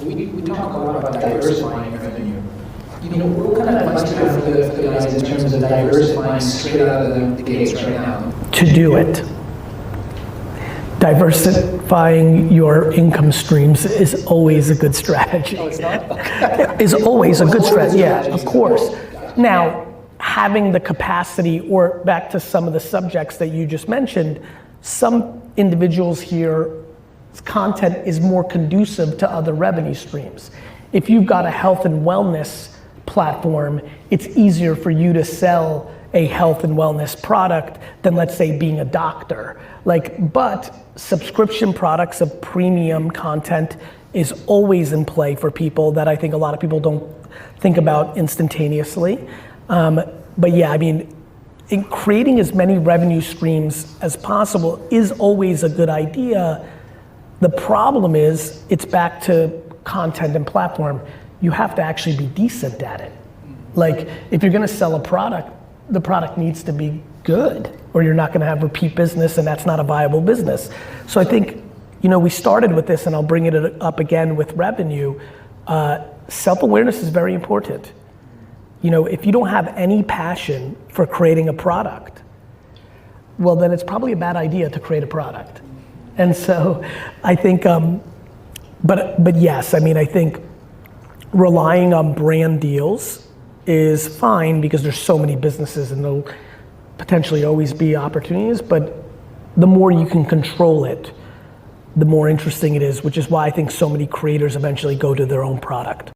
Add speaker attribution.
Speaker 1: we talk a lot about diversifying revenue. What kind of advice do you have for the guys in terms of diversifying straight out of the gates right now?
Speaker 2: To do it. Diversifying your income streams is always a good strategy.
Speaker 1: Oh, it's not?
Speaker 2: Is always a good strategy, yeah, of course. Now, having the capacity, or back to some of the subjects that you just mentioned, some individuals here, content is more conducive to other revenue streams. If you've got a health and wellness platform, it's easier for you to sell a health and wellness product than, let's say, being a doctor. But subscription products of premium content is always in play for people that I think a lot of people don't think about instantaneously. But yeah, I mean, creating as many revenue streams as possible is always a good idea. The problem is, it's back to content and platform. You have to actually be decent at it. If you're gonna sell a product, the product needs to be good, or you're not gonna have repeat business, and that's not a viable business. So I think, we started with this, and I'll bring it up again with revenue. Self-awareness is very important. If you don't have any passion for creating a product, well, then it's probably a bad idea to create a product. And so I think, but yes, I mean, I think relying on brand deals is fine because there's so many businesses and there'll potentially always be opportunities, but the more you can control it, the more interesting it is, which is why I think so many creators eventually go to their own product.